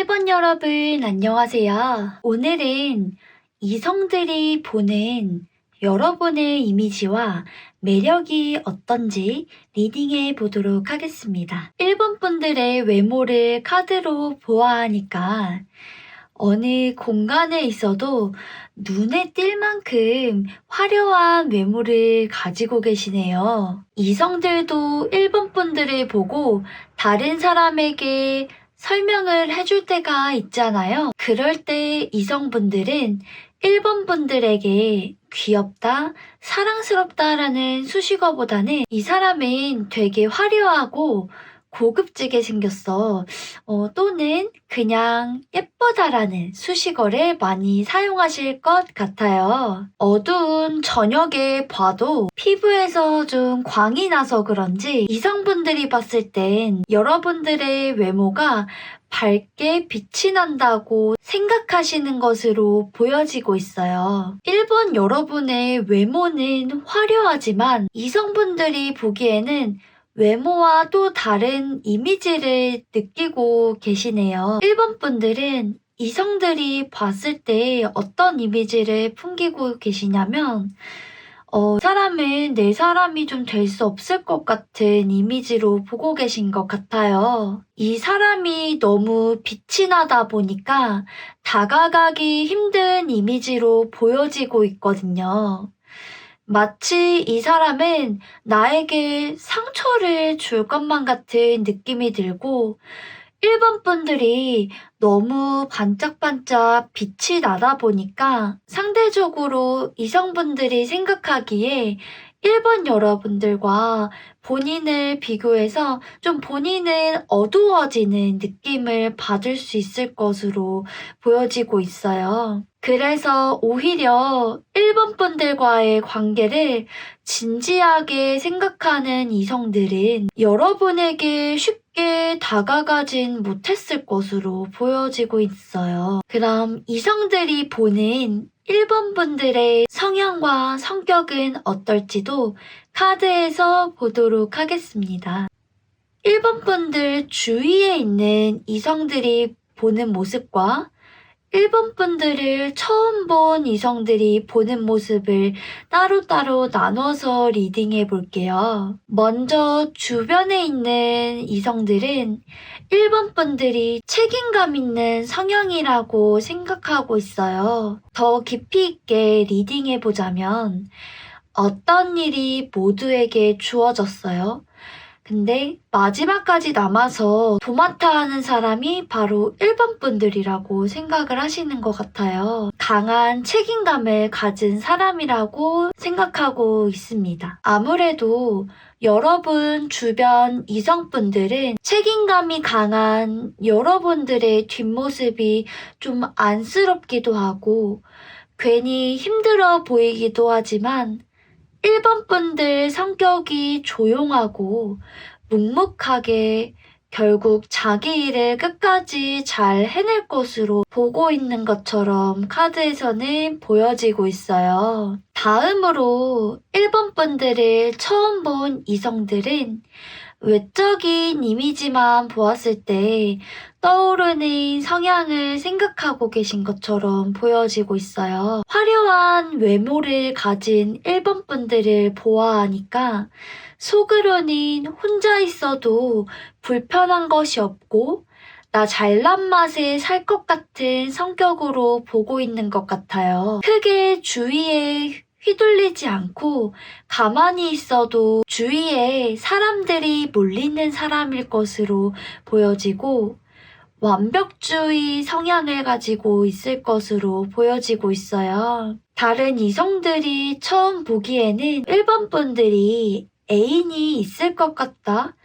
1번 여러분, 안녕하세요. 오늘은 이성들이 보는 여러분의 이미지와 매력이 어떤지 리딩해 보도록 하겠습니다. 1번 분들의 외모를 카드로 보아하니까 어느 공간에 있어도 눈에 띌 만큼 화려한 외모를 가지고 계시네요. 이성들도 1번 분들을 보고 다른 사람에게 설명을 해줄 때가 있잖아요. 그럴 때 이성분들은 1번 분들에게 귀엽다, 사랑스럽다라는 수식어보다는 이 사람은 되게 화려하고 고급지게 생겼어. 또는 그냥 예쁘다라는 수식어를 많이 사용하실 것 같아요. 어두운 저녁에 봐도 피부에서 좀 광이 나서 그런지 이성분들이 봤을 땐 여러분들의 외모가 밝게 빛이 난다고 생각하시는 것으로 보여지고 있어요. 1번 여러분의 외모는 화려하지만 이성분들이 보기에는 외모와 또 다른 이미지를 느끼고 계시네요. 1번 분들은 이성들이 봤을 때 어떤 이미지를 풍기고 계시냐면 이 사람은 내 사람이 좀 될 수 없을 것 같은 이미지로 보고 계신 것 같아요. 이 사람이 너무 빛이 나다 보니까 다가가기 힘든 이미지로 보여지고 있거든요. 마치 이 사람은 나에게 상처를 줄 것만 같은 느낌이 들고 1번 분들이 너무 반짝반짝 빛이 나다 보니까 상대적으로 이성분들이 생각하기에 1번 여러분들과 본인을 비교해서 좀 본인은 어두워지는 느낌을 받을 수 있을 것으로 보여지고 있어요. 그래서 오히려 1번 분들과의 관계를 진지하게 생각하는 이성들은 여러분에게 쉽게 다가가진 못했을 것으로 보여지고 있어요. 그럼 이성들이 보는 1번 분들의 성향과 성격은 어떨지도 카드에서 보도록 하겠습니다. 1번 분들 주위에 있는 이성들이 보는 모습과 1번 분들을 처음 본 이성들이 보는 모습을 따로따로 나눠서 리딩해 볼게요. 먼저 주변에 있는 이성들은 1번 분들이 책임감 있는 성향이라고 생각하고 있어요. 더 깊이 있게 리딩해 보자면 어떤 일이 모두에게 주어졌어요. 근데 마지막까지 남아서 도맡아 하는 사람이 바로 1번 분들이라고 생각을 하시는 것 같아요. 강한 책임감을 가진 사람이라고 생각하고 있습니다. 아무래도 여러분 주변 이성분들은 책임감이 강한 여러분들의 뒷모습이 좀 안쓰럽기도 하고 괜히 힘들어 보이기도 하지만 1번 분들 성격이 조용하고 묵묵하게 결국 자기 일을 끝까지 잘 해낼 것으로 보고 있는 것처럼 카드에서는 보여지고 있어요. 다음으로 1번 분들을 처음 본 이성들은 외적인 이미지만 보았을 때 떠오르는 성향을 생각하고 계신 것처럼 보여지고 있어요. 화려한 외모를 가진 1번 분들을 보아하니까 속으로는 혼자 있어도 불편한 것이 없고 나 잘난 맛에 살 것 같은 성격으로 보고 있는 것 같아요. 크게 주위에 휘둘리지 않고 가만히 있어도 주위에 사람들이 몰리는 사람일 것으로 보여지고 완벽주의 성향을 가지고 있을 것으로 보여지고 있어요. 다른 이성들이 처음 보기에는 1번 분들이 애인이 있을 것 같다,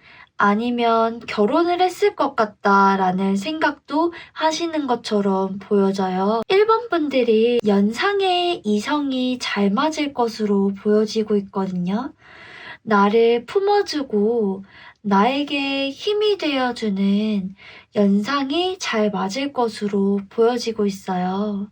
아니면 결혼을 했을 것 같다라는 생각도 하시는 것처럼 보여져요. 1번 분들이 연상의 이성이 잘 맞을 것으로 보여지고 있거든요. 나를 품어주고 나에게 힘이 되어주는 연상이 잘 맞을 것으로 보여지고 있어요.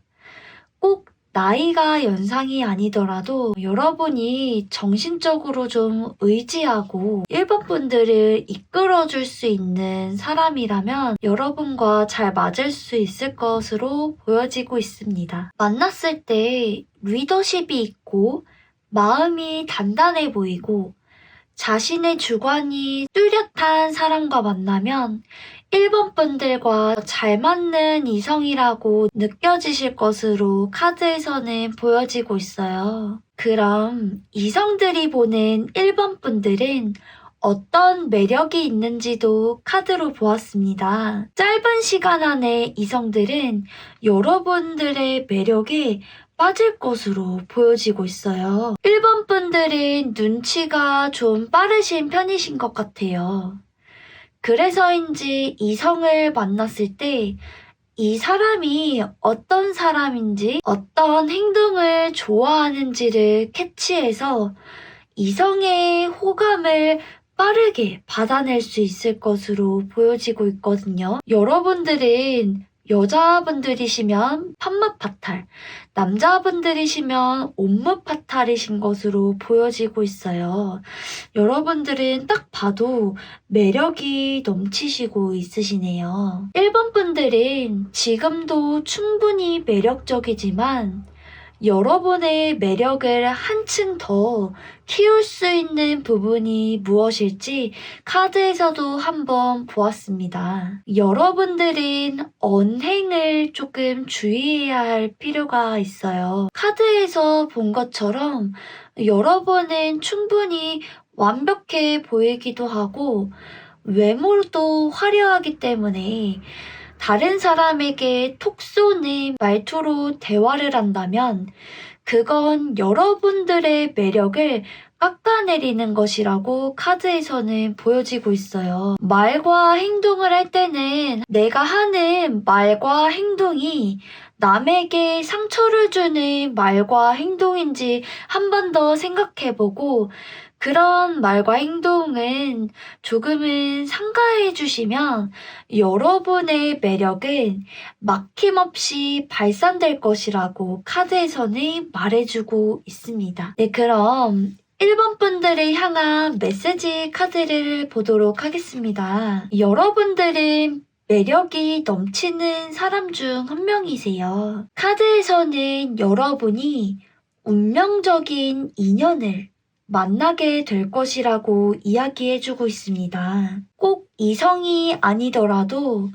꼭 나이가 연상이 아니더라도 여러분이 정신적으로 좀 의지하고 1번 분들을 이끌어줄 수 있는 사람이라면 여러분과 잘 맞을 수 있을 것으로 보여지고 있습니다. 만났을 때 리더십이 있고 마음이 단단해 보이고 자신의 주관이 뚜렷한 사람과 만나면 1번 분들과 잘 맞는 이성이라고 느껴지실 것으로 카드에서는 보여지고 있어요. 그럼 이성들이 보는 1번 분들은 어떤 매력이 있는지도 카드로 보았습니다. 짧은 시간 안에 이성들은 여러분들의 매력에 빠질 것으로 보여지고 있어요. 1번 분들은 눈치가 좀 빠르신 편이신 것 같아요. 그래서인지 이성을 만났을 때 이 사람이 어떤 사람인지 어떤 행동을 좋아하는지를 캐치해서 이성의 호감을 빠르게 받아낼 수 있을 것으로 보여지고 있거든요. 여러분들은 여자분들이시면 판무 파탈, 남자분들이시면 온무 파탈이신 것으로 보여지고 있어요. 여러분들은 딱 봐도 매력이 넘치시고 있으시네요. 1번 분들은 지금도 충분히 매력적이지만 여러분의 매력을 한층 더 키울 수 있는 부분이 무엇일지 카드에서도 한번 보았습니다. 여러분들은 언행을 조금 주의해야 할 필요가 있어요. 카드에서 본 것처럼 여러분은 충분히 완벽해 보이기도 하고 외모도 화려하기 때문에 다른 사람에게 톡 쏘는 말투로 대화를 한다면 그건 여러분들의 매력을 깎아내리는 것이라고 카드에서는 보여지고 있어요. 말과 행동을 할 때는 내가 하는 말과 행동이 남에게 상처를 주는 말과 행동인지 한 번 더 생각해보고 그런 말과 행동은 조금은 삼가해 주시면 여러분의 매력은 막힘없이 발산될 것이라고 카드에서는 말해주고 있습니다. 네, 그럼 1번 분들을 향한 메시지 카드를 보도록 하겠습니다. 여러분들은 매력이 넘치는 사람 중 한 명이세요. 카드에서는 여러분이 운명적인 인연을 만나게 될 것이라고 이야기해주고 있습니다. 꼭 이성이 아니더라도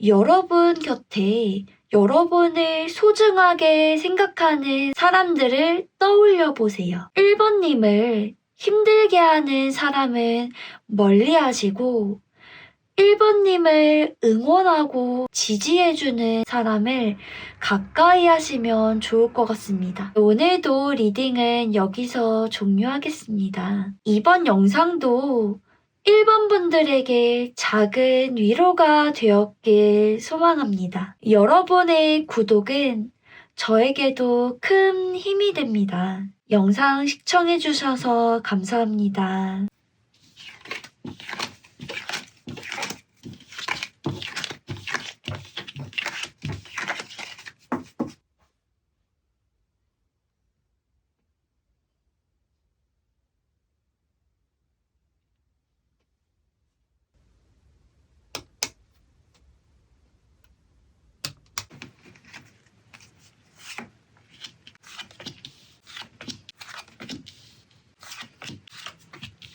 여러분 곁에 여러분을 소중하게 생각하는 사람들을 떠올려 보세요. 1번님을 힘들게 하는 사람은 멀리 하시고 1번님을 응원하고 지지해주는 사람을 가까이 하시면 좋을 것 같습니다. 오늘도 리딩은 여기서 종료하겠습니다. 이번 영상도 1번 분들에게 작은 위로가 되었길 소망합니다. 여러분의 구독은 저에게도 큰 힘이 됩니다. 영상 시청해주셔서 감사합니다.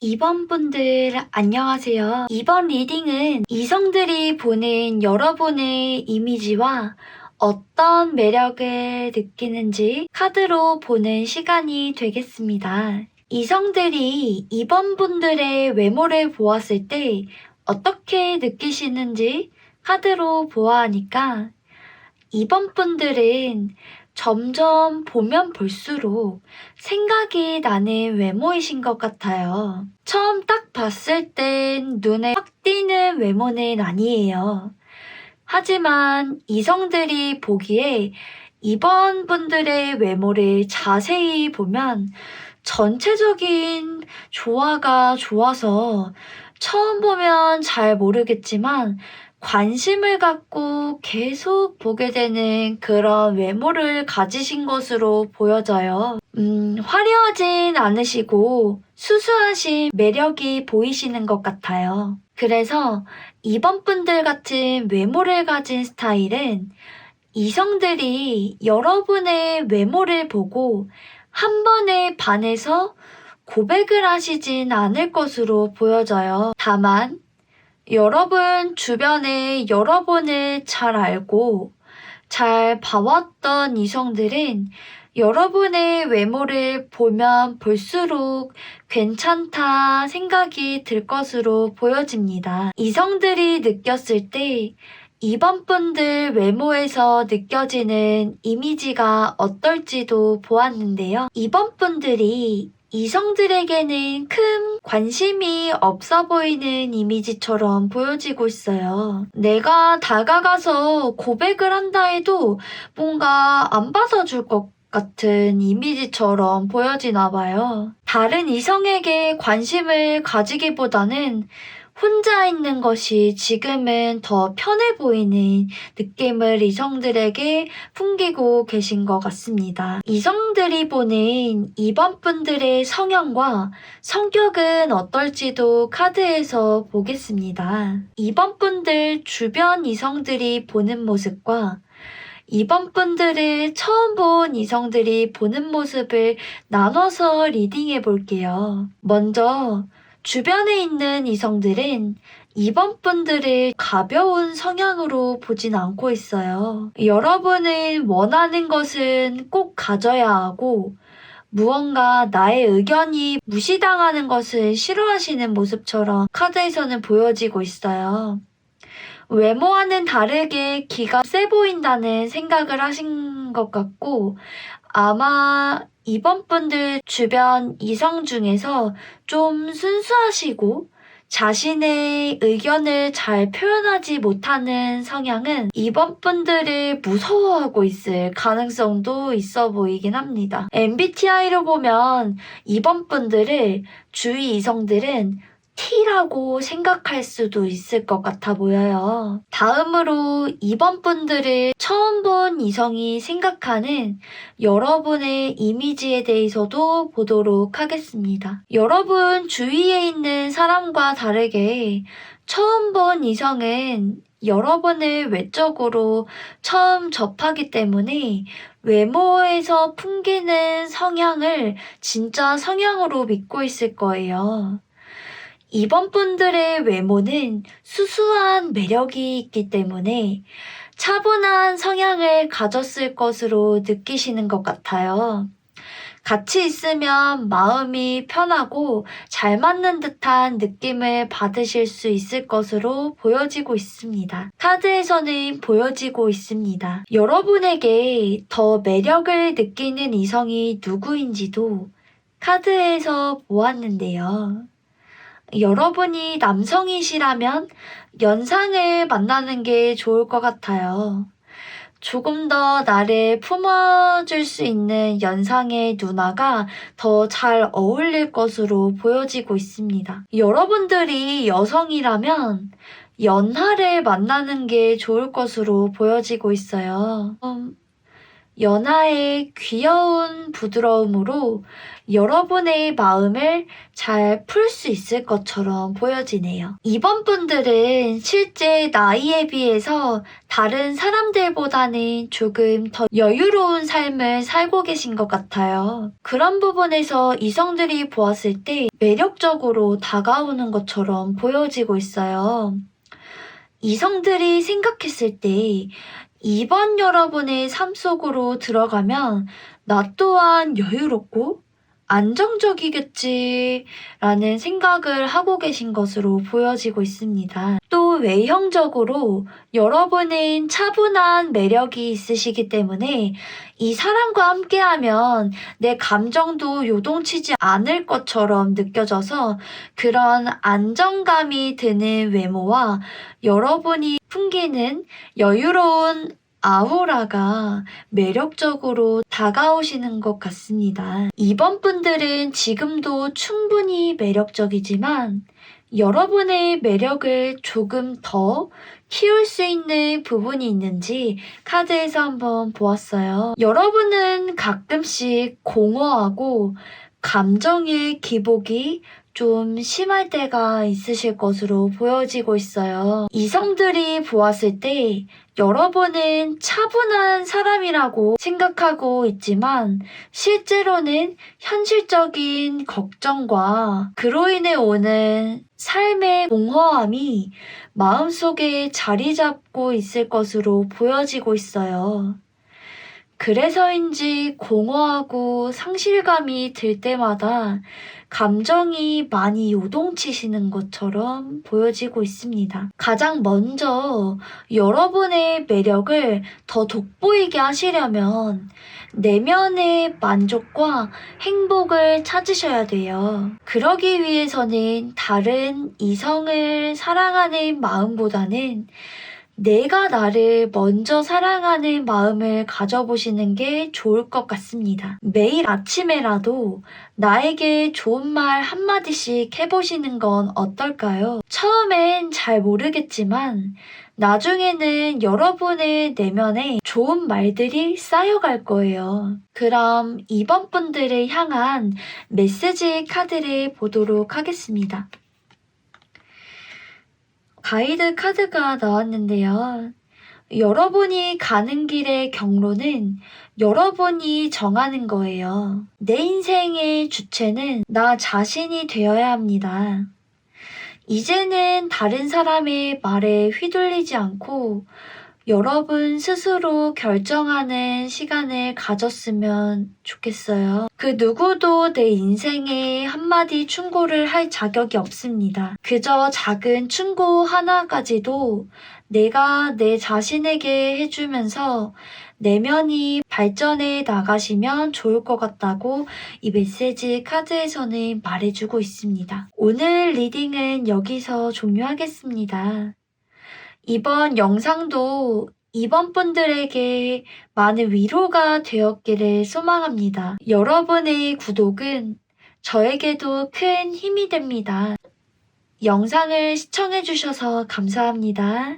2번 분들 안녕하세요. 이번 리딩은 이성들이 보는 여러분의 이미지와 어떤 매력을 느끼는지 카드로 보는 시간이 되겠습니다. 이성들이 2번 분들의 외모를 보았을 때 어떻게 느끼시는지 카드로 보아하니까 2번 분들은 점점 보면 볼수록 생각이 나는 외모이신 것 같아요. 처음 딱 봤을 땐 눈에 확 띄는 외모는 아니에요. 하지만 이성들이 보기에 2번 분들의 외모를 자세히 보면 전체적인 조화가 좋아서 처음 보면 잘 모르겠지만 관심을 갖고 계속 보게 되는 그런 외모를 가지신 것으로 보여져요. 화려하진 않으시고 수수하신 매력이 보이시는 것 같아요. 그래서 이번 분들 같은 외모를 가진 스타일은 이성들이 여러분의 외모를 보고 한 번에 반해서 고백을 하시진 않을 것으로 보여져요. 다만 여러분 주변에 여러분을 잘 알고 잘 봐왔던 이성들은 여러분의 외모를 보면 볼수록 괜찮다 생각이 들 것으로 보여집니다. 이성들이 느꼈을 때 이번 분들 외모에서 느껴지는 이미지가 어떨지도 보았는데요. 이번 분들이 이성들에게는 큰 관심이 없어 보이는 이미지처럼 보여지고 있어요. 내가 다가가서 고백을 한다 해도 뭔가 안 받아줄 것 같은 이미지처럼 보여지나 봐요. 다른 이성에게 관심을 가지기보다는 혼자 있는 것이 지금은 더 편해 보이는 느낌을 이성들에게 풍기고 계신 것 같습니다. 이성들이 보는 이번 분들의 성향과 성격은 어떨지도 카드에서 보겠습니다. 이번 분들 주변 이성들이 보는 모습과 이번 분들을 처음 본 이성들이 보는 모습을 나눠서 리딩해 볼게요. 먼저 주변에 있는 이성들은 이번 분들을 가벼운 성향으로 보진 않고 있어요. 여러분은 원하는 것은 꼭 가져야 하고 무언가 나의 의견이 무시당하는 것을 싫어하시는 모습처럼 카드에서는 보여지고 있어요. 외모와는 다르게 기가 세 보인다는 생각을 하신 것 같고 아마 이번 분들 주변 이성 중에서 좀 순수하시고 자신의 의견을 잘 표현하지 못하는 성향은 이번 분들을 무서워하고 있을 가능성도 있어 보이긴 합니다. MBTI로 보면 이번 분들을 주위 이성들은 T라고 생각할 수도 있을 것 같아 보여요. 다음으로 이번 분들을 처음 본 이성이 생각하는 여러분의 이미지에 대해서도 보도록 하겠습니다. 여러분 주위에 있는 사람과 다르게 처음 본 이성은 여러분을 외적으로 처음 접하기 때문에 외모에서 풍기는 성향을 진짜 성향으로 믿고 있을 거예요. 이번 분들의 외모는 수수한 매력이 있기 때문에 차분한 성향을 가졌을 것으로 느끼시는 것 같아요. 같이 있으면 마음이 편하고 잘 맞는 듯한 느낌을 받으실 수 있을 것으로 보여지고 있습니다. 카드에서는 보여지고 있습니다. 여러분에게 더 매력을 느끼는 이성이 누구인지도 카드에서 보았는데요. 여러분이 남성이시라면 연상을 만나는 게 좋을 것 같아요. 조금 더 나를 품어줄 수 있는 연상의 누나가 더 잘 어울릴 것으로 보여지고 있습니다. 여러분들이 여성이라면 연하를 만나는 게 좋을 것으로 보여지고 있어요. 연하의 귀여운 부드러움으로 여러분의 마음을 잘 풀 수 있을 것처럼 보여지네요. 이번 분들은 실제 나이에 비해서 다른 사람들보다는 조금 더 여유로운 삶을 살고 계신 것 같아요. 그런 부분에서 이성들이 보았을 때 매력적으로 다가오는 것처럼 보여지고 있어요. 이성들이 생각했을 때 이번 여러분의 삶 속으로 들어가면 나 또한 여유롭고 안정적이겠지라는 생각을 하고 계신 것으로 보여지고 있습니다. 또 외형적으로 여러분은 차분한 매력이 있으시기 때문에 이 사람과 함께하면 내 감정도 요동치지 않을 것처럼 느껴져서 그런 안정감이 드는 외모와 여러분이 풍기는 여유로운 아우라가 매력적으로 다가오시는 것 같습니다. 이번 분들은 지금도 충분히 매력적이지만 여러분의 매력을 조금 더 키울 수 있는 부분이 있는지 카드에서 한번 보았어요. 여러분은 가끔씩 공허하고 감정의 기복이 좀 심할 때가 있으실 것으로 보여지고 있어요. 이성들이 보았을 때 여러분은 차분한 사람이라고 생각하고 있지만 실제로는 현실적인 걱정과 그로 인해 오는 삶의 공허함이 마음속에 자리 잡고 있을 것으로 보여지고 있어요. 그래서인지 공허하고 상실감이 들 때마다 감정이 많이 요동치시는 것처럼 보여지고 있습니다. 가장 먼저 여러분의 매력을 더 돋보이게 하시려면 내면의 만족과 행복을 찾으셔야 돼요. 그러기 위해서는 다른 이성을 사랑하는 마음보다는 내가 나를 먼저 사랑하는 마음을 가져보시는 게 좋을 것 같습니다. 매일 아침에라도 나에게 좋은 말 한마디씩 해보시는 건 어떨까요? 처음엔 잘 모르겠지만 나중에는 여러분의 내면에 좋은 말들이 쌓여갈 거예요. 그럼 이번 분들을 향한 메시지 카드를 보도록 하겠습니다. 가이드 카드가 나왔는데요. 여러분이 가는 길의 경로는 여러분이 정하는 거예요. 내 인생의 주체는 나 자신이 되어야 합니다. 이제는 다른 사람의 말에 휘둘리지 않고 여러분 스스로 결정하는 시간을 가졌으면 좋겠어요. 그 누구도 내 인생에 한마디 충고를 할 자격이 없습니다. 그저 작은 충고 하나까지도 내가 내 자신에게 해주면서 내면이 발전해 나가시면 좋을 것 같다고 이 메시지 카드에서는 말해주고 있습니다. 오늘 리딩은 여기서 종료하겠습니다. 이번 영상도 이번 분들에게 많은 위로가 되었기를 소망합니다. 여러분의 구독은 저에게도 큰 힘이 됩니다. 영상을 시청해주셔서 감사합니다.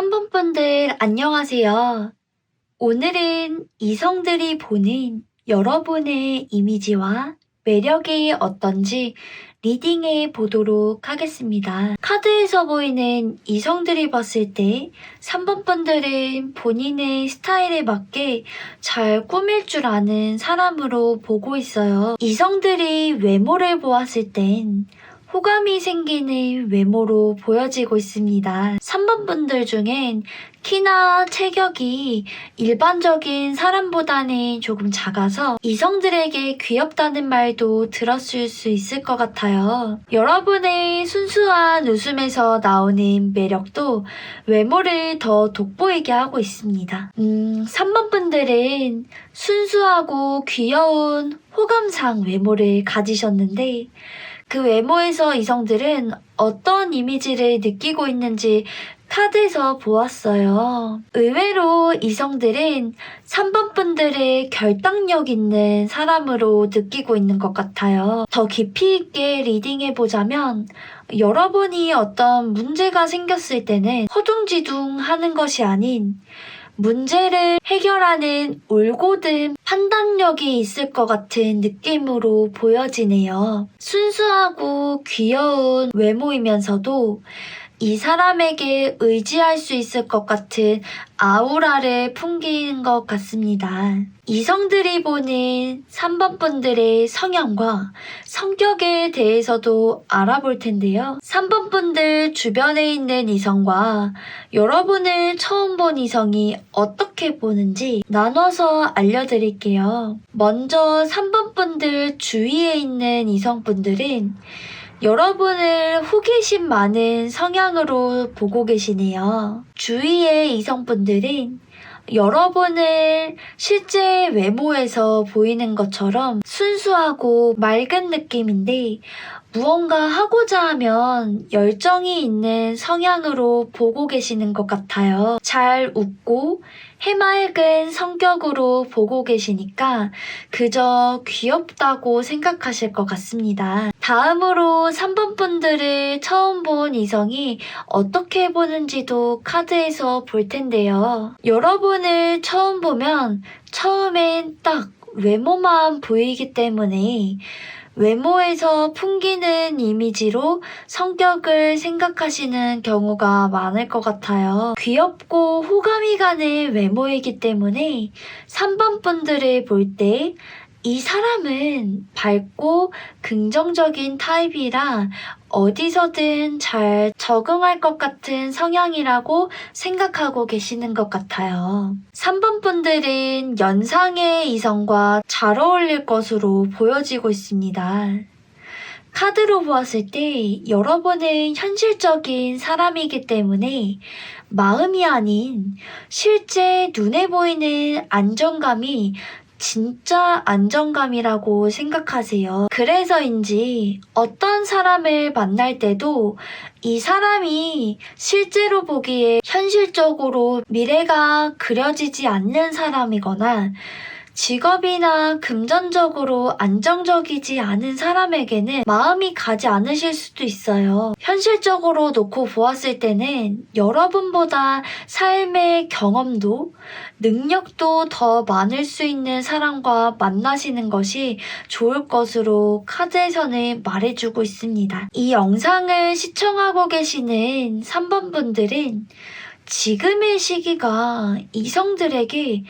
3번 분들 안녕하세요. 오늘은 이성들이 보는 여러분의 이미지와 매력이 어떤지 리딩해 보도록 하겠습니다. 카드에서 보이는 이성들이 봤을 때 3번 분들은 본인의 스타일에 맞게 잘 꾸밀 줄 아는 사람으로 보고 있어요. 이성들이 외모를 보았을 땐 호감이 생기는 외모로 보여지고 있습니다. 3번 분들 중엔 키나 체격이 일반적인 사람보다는 조금 작아서 이성들에게 귀엽다는 말도 들었을 수 있을 것 같아요. 여러분의 순수한 웃음에서 나오는 매력도 외모를 더 돋보이게 하고 있습니다. 3번 분들은 순수하고 귀여운 호감상 외모를 가지셨는데 그 외모에서 이성들은 어떤 이미지를 느끼고 있는지 카드에서 보았어요. 의외로 이성들은 3번 분들의 결단력 있는 사람으로 느끼고 있는 것 같아요. 더 깊이 있게 리딩해보자면 여러분이 어떤 문제가 생겼을 때는 허둥지둥 하는 것이 아닌 문제를 해결하는 올곧은 판단력이 있을 것 같은 느낌으로 보여지네요. 순수하고 귀여운 외모이면서도 이 사람에게 의지할 수 있을 것 같은 아우라를 풍기는 것 같습니다. 이성들이 보는 3번 분들의 성향과 성격에 대해서도 알아볼 텐데요. 3번 분들 주변에 있는 이성과 여러분을 처음 본 이성이 어떻게 보는지 나눠서 알려드릴게요. 먼저 3번 분들 주위에 있는 이성분들은 여러분을 호기심 많은 성향으로 보고 계시네요. 주위의 이성분들은 여러분을 실제 외모에서 보이는 것처럼 순수하고 맑은 느낌인데 무언가 하고자 하면 열정이 있는 성향으로 보고 계시는 것 같아요. 잘 웃고 해맑은 성격으로 보고 계시니까 그저 귀엽다고 생각하실 것 같습니다. 다음으로 3번 분들을 처음 본 이성이 어떻게 보는지도 카드에서 볼 텐데요. 여러분을 처음 보면 처음엔 딱 외모만 보이기 때문에 외모에서 풍기는 이미지로 성격을 생각하시는 경우가 많을 것 같아요. 귀엽고 호감이 가는 외모이기 때문에 3번 분들을 볼 때 이 사람은 밝고 긍정적인 타입이라 어디서든 잘 적응할 것 같은 성향이라고 생각하고 계시는 것 같아요. 3번 분들은 연상의 이성과 잘 어울릴 것으로 보여지고 있습니다. 카드로 보았을 때 여러분은 현실적인 사람이기 때문에 마음이 아닌 실제 눈에 보이는 안정감이 진짜 안정감이라고 생각하세요. 그래서인지 어떤 사람을 만날 때도 이 사람이 실제로 보기에 현실적으로 미래가 그려지지 않는 사람이거나 직업이나 금전적으로 안정적이지 않은 사람에게는 마음이 가지 않으실 수도 있어요. 현실적으로 놓고 보았을 때는 여러분보다 삶의 경험도 능력도 더 많을 수 있는 사람과 만나시는 것이 좋을 것으로 카드에서는 말해주고 있습니다. 이 영상을 시청하고 계시는 3번 분들은 지금의 시기가 이성들에게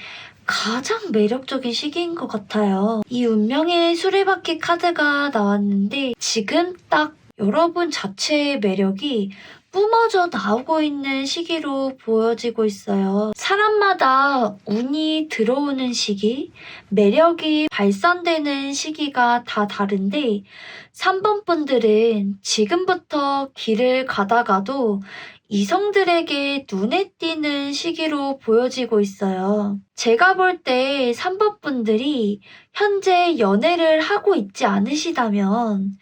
가장 매력적인 시기인 것 같아요. 이 운명의 수레바퀴 카드가 나왔는데 지금 딱 여러분 자체의 매력이 뿜어져 나오고 있는 시기로 보여지고 있어요. 사람마다 운이 들어오는 시기, 매력이 발산되는 시기가 다 다른데 3번 분들은 지금부터 길을 가다가도 이성들에게 눈에 띄는 시기로 보여지고 있어요. 제가 볼 때 3번 분들이 현재 연애를 하고 있지 않으시다면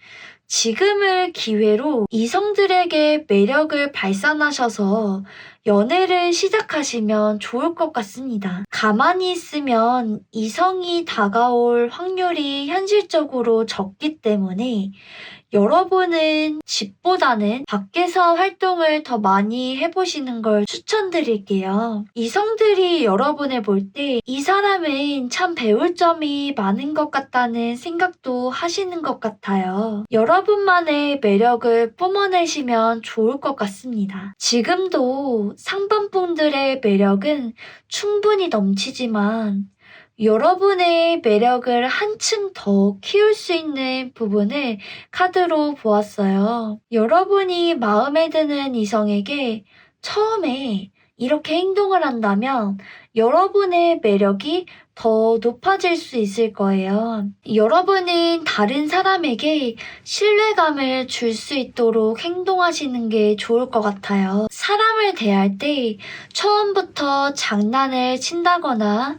지금을 기회로 이성들에게 매력을 발산하셔서 연애를 시작하시면 좋을 것 같습니다. 가만히 있으면 이성이 다가올 확률이 현실적으로 적기 때문에 여러분은 집보다는 밖에서 활동을 더 많이 해보시는 걸 추천드릴게요. 이성들이 여러분을 볼 때 이 사람은 참 배울 점이 많은 것 같다는 생각도 하시는 것 같아요. 여러분만의 매력을 뿜어내시면 좋을 것 같습니다. 지금도 상반분들의 매력은 충분히 넘치지만 여러분의 매력을 한층 더 키울 수 있는 부분을 카드로 보았어요. 여러분이 마음에 드는 이성에게 처음에 이렇게 행동을 한다면 여러분의 매력이 더 높아질 수 있을 거예요. 여러분은 다른 사람에게 신뢰감을 줄 수 있도록 행동하시는 게 좋을 것 같아요. 사람을 대할 때 처음부터 장난을 친다거나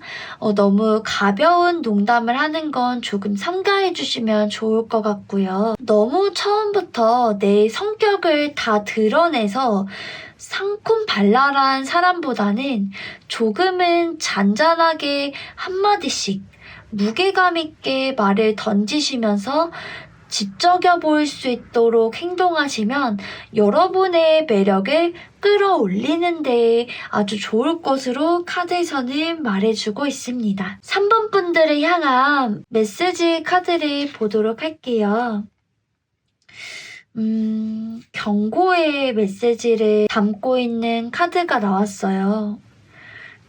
너무 가벼운 농담을 하는 건 조금 삼가해 주시면 좋을 것 같고요. 너무 처음부터 내 성격을 다 드러내서 상콤발랄한 사람보다는 조금은 잔잔하게 한마디씩 무게감 있게 말을 던지시면서 지적여 보일 수 있도록 행동하시면 여러분의 매력을 끌어올리는 데 아주 좋을 것으로 카드에서는 말해주고 있습니다. 3번 분들을 향한 메시지 카드를 보도록 할게요. 경고의 메시지를 담고 있는 카드가 나왔어요.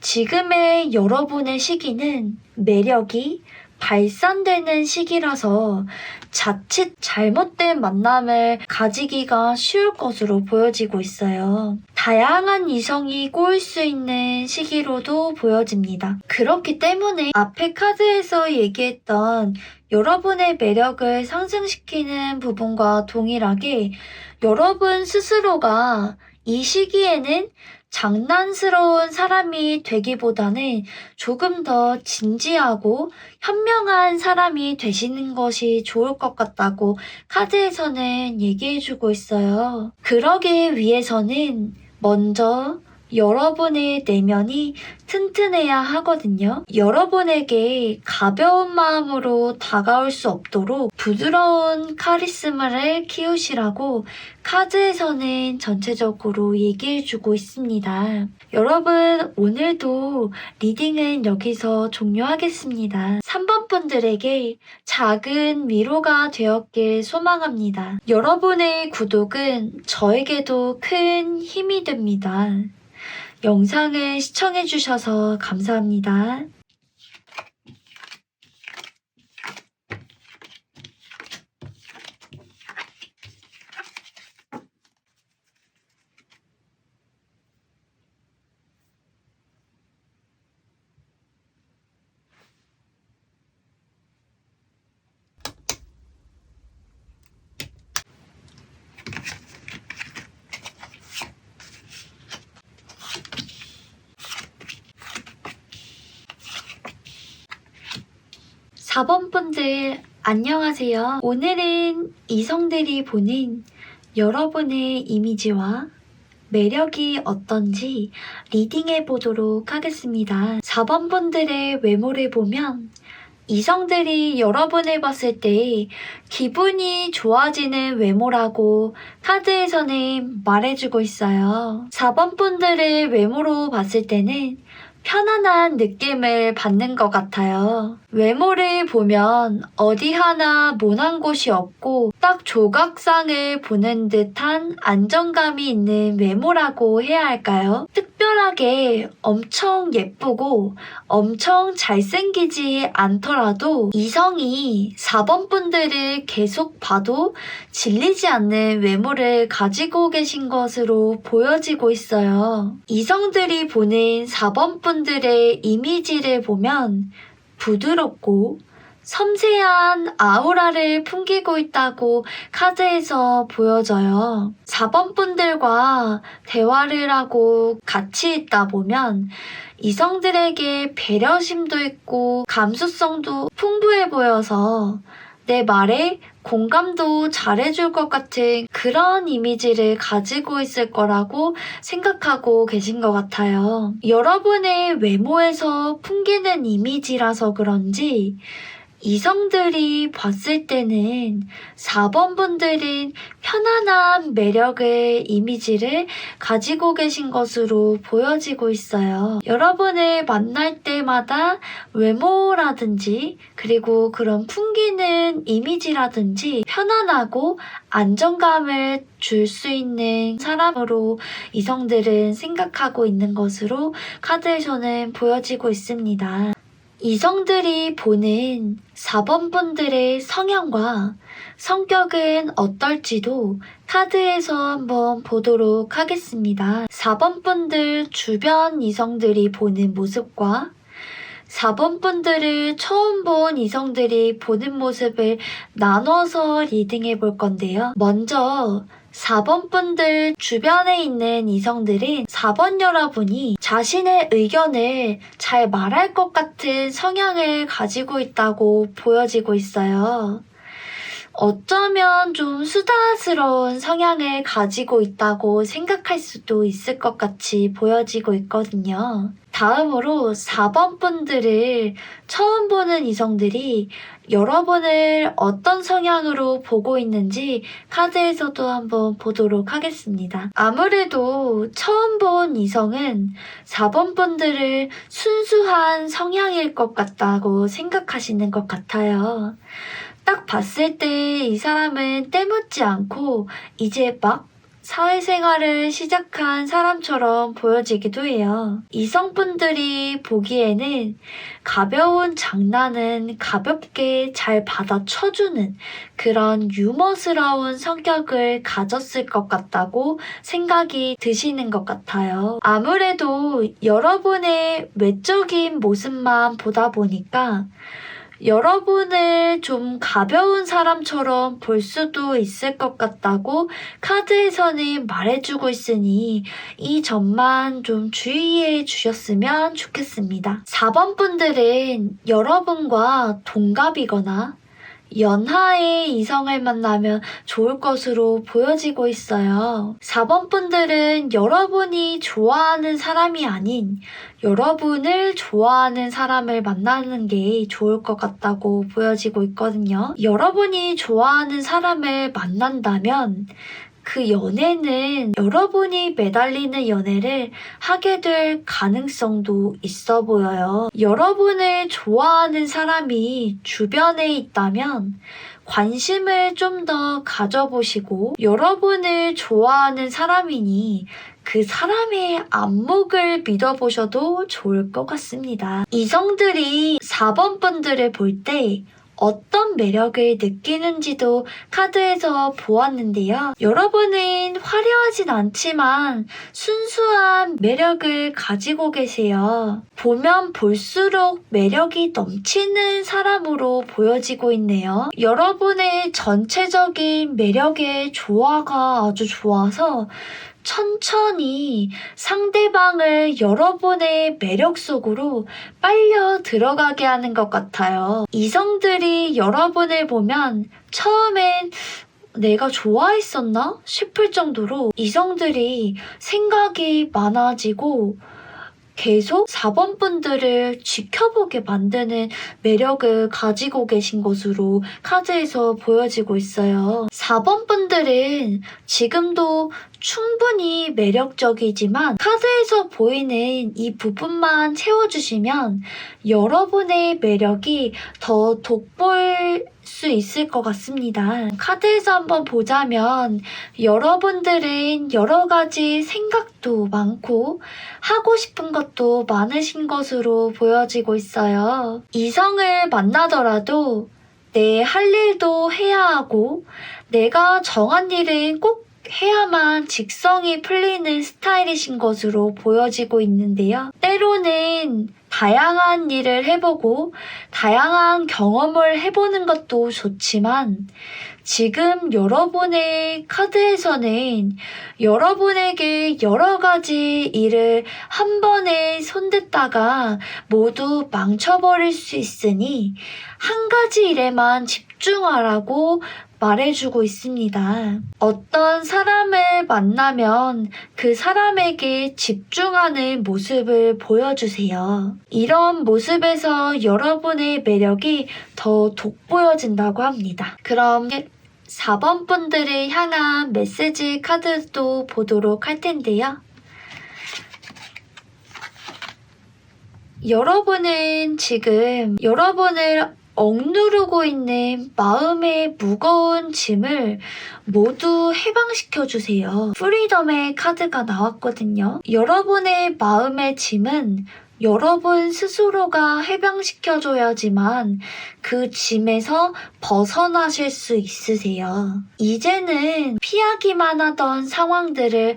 지금의 여러분의 시기는 매력이 발산되는 시기라서 자칫 잘못된 만남을 가지기가 쉬울 것으로 보여지고 있어요. 다양한 이성이 꼬일 수 있는 시기로도 보여집니다. 그렇기 때문에 앞에 카드에서 얘기했던 여러분의 매력을 상승시키는 부분과 동일하게 여러분 스스로가 이 시기에는 장난스러운 사람이 되기보다는 조금 더 진지하고 현명한 사람이 되시는 것이 좋을 것 같다고 카드에서는 얘기해주고 있어요. 그러기 위해서는 먼저 여러분의 내면이 튼튼해야 하거든요. 여러분에게 가벼운 마음으로 다가올 수 없도록 부드러운 카리스마를 키우시라고 카드에서는 전체적으로 얘기해주고 있습니다. 여러분, 오늘도 리딩은 여기서 종료하겠습니다. 3번 분들에게 작은 위로가 되었길 소망합니다. 여러분의 구독은 저에게도 큰 힘이 됩니다. 영상을 시청해주셔서 감사합니다. 사 번 분들 안녕하세요. 오늘은 이성들이 보는 여러분의 이미지와 매력이 어떤지 리딩해 보도록 하겠습니다. 4번 분들의 외모를 보면 이성들이 여러분을 봤을 때 기분이 좋아지는 외모라고 카드에서는 말해주고 있어요. 4번 분들의 외모로 봤을 때는 편안한 느낌을 받는 것 같아요. 외모를 보면 어디 하나 모난 곳이 없고 딱 조각상을 보는 듯한 안정감이 있는 외모라고 해야 할까요? 특별하게 엄청 예쁘고 엄청 잘생기지 않더라도 이성이 4번 분들을 계속 봐도 질리지 않는 외모를 가지고 계신 것으로 보여지고 있어요. 이성들이 보는 4번 분들의 이미지를 보면 부드럽고 섬세한 아우라를 풍기고 있다고 카드에서 보여져요. 4번 분들과 대화를 하고 같이 있다 보면 이성들에게 배려심도 있고 감수성도 풍부해 보여서 내 말에 공감도 잘해줄 것 같은 그런 이미지를 가지고 있을 거라고 생각하고 계신 것 같아요. 여러분의 외모에서 풍기는 이미지라서 그런지 이성들이 봤을 때는 4번 분들은 편안한 매력의 이미지를 가지고 계신 것으로 보여지고 있어요. 여러분을 만날 때마다 외모라든지 그리고 그런 풍기는 이미지라든지 편안하고 안정감을 줄 수 있는 사람으로 이성들은 생각하고 있는 것으로 카드에서는 보여지고 있습니다. 이성들이 보는 4번 분들의 성향과 성격은 어떨지도 카드에서 한번 보도록 하겠습니다. 4번 분들 주변 이성들이 보는 모습과 4번 분들을 처음 본 이성들이 보는 모습을 나눠서 리딩해 볼 건데요. 먼저 4번 분들 주변에 있는 이성들은 4번 여러분이 자신의 의견을 잘 말할 것 같은 성향을 가지고 있다고 보여지고 있어요. 어쩌면 좀 수다스러운 성향을 가지고 있다고 생각할 수도 있을 것 같이 보여지고 있거든요. 다음으로 4번 분들을 처음 보는 이성들이 여러분을 어떤 성향으로 보고 있는지 카드에서도 한번 보도록 하겠습니다. 아무래도 처음 본 이성은 4번 분들을 순수한 성향일 것 같다고 생각하시는 것 같아요. 딱 봤을 때 이 사람은 때묻지 않고 이제 막 사회생활을 시작한 사람처럼 보여지기도 해요. 이성분들이 보기에는 가벼운 장난은 가볍게 잘 받아쳐주는 그런 유머스러운 성격을 가졌을 것 같다고 생각이 드시는 것 같아요. 아무래도 여러분의 외적인 모습만 보다 보니까 여러분을 좀 가벼운 사람처럼 볼 수도 있을 것 같다고 카드에서는 말해주고 있으니 이 점만 좀 주의해 주셨으면 좋겠습니다. 4번 분들은 여러분과 동갑이거나 연하의 이성을 만나면 좋을 것으로 보여지고 있어요. 4번 분들은 여러분이 좋아하는 사람이 아닌 여러분을 좋아하는 사람을 만나는 게 좋을 것 같다고 보여지고 있거든요. 여러분이 좋아하는 사람을 만난다면 그 연애는 여러분이 매달리는 연애를 하게 될 가능성도 있어 보여요. 여러분을 좋아하는 사람이 주변에 있다면 관심을 좀 더 가져보시고 여러분을 좋아하는 사람이니 그 사람의 안목을 믿어보셔도 좋을 것 같습니다. 이성들이 4번 분들을 볼 때 어떤 매력을 느끼는지도 카드에서 보았는데요. 여러분은 화려하진 않지만 순수한 매력을 가지고 계세요. 보면 볼수록 매력이 넘치는 사람으로 보여지고 있네요. 여러분의 전체적인 매력의 조화가 아주 좋아서 천천히 상대방을 여러분의 매력 속으로 빨려 들어가게 하는 것 같아요. 이성들이 여러분을 보면 처음엔 내가 좋아했었나 싶을 정도로 이성들이 생각이 많아지고 계속 4번 분들을 지켜보게 만드는 매력을 가지고 계신 것으로 카드에서 보여지고 있어요. 4번 분들은 지금도 충분히 매력적이지만 카드에서 보이는 이 부분만 채워주시면 여러분의 매력이 더 돋보일 수 있을 것 같습니다. 카드에서 한번 보자면 여러분들은 여러 가지 생각도 많고 하고 싶은 것도 많으신 것으로 보여지고 있어요. 이성을 만나더라도 내 할 일도 해야 하고 내가 정한 일은 꼭 해야만 직성이 풀리는 스타일이신 것으로 보여지고 있는데요. 때로는 다양한 일을 해보고 다양한 경험을 해보는 것도 좋지만 지금 여러분의 카드에서는 여러분에게 여러 가지 일을 한 번에 손댔다가 모두 망쳐버릴 수 있으니 한 가지 일에만 집중하라고 말해주고 있습니다. 어떤 사람을 만나면 그 사람에게 집중하는 모습을 보여주세요. 이런 모습에서 여러분의 매력이 더 돋보여진다고 합니다. 그럼 4번 분들을 향한 메시지 카드도 보도록 할 텐데요. 여러분은 지금 여러분을 억누르고 있는 마음의 무거운 짐을 모두 해방시켜주세요. 프리덤의 카드가 나왔거든요. 여러분의 마음의 짐은 여러분 스스로가 해방시켜줘야지만 그 짐에서 벗어나실 수 있으세요. 이제는 피하기만 하던 상황들을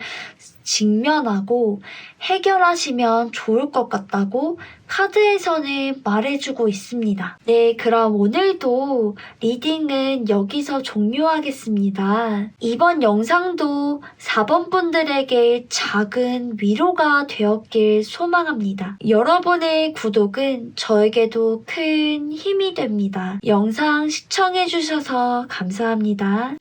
직면하고 해결하시면 좋을 것 같다고 카드에서는 말해주고 있습니다. 네, 그럼 오늘도 리딩은 여기서 종료하겠습니다. 이번 영상도 4번 분들에게 작은 위로가 되었길 소망합니다. 여러분의 구독은 저에게도 큰 힘이 됩니다. 영상 시청해주셔서 감사합니다.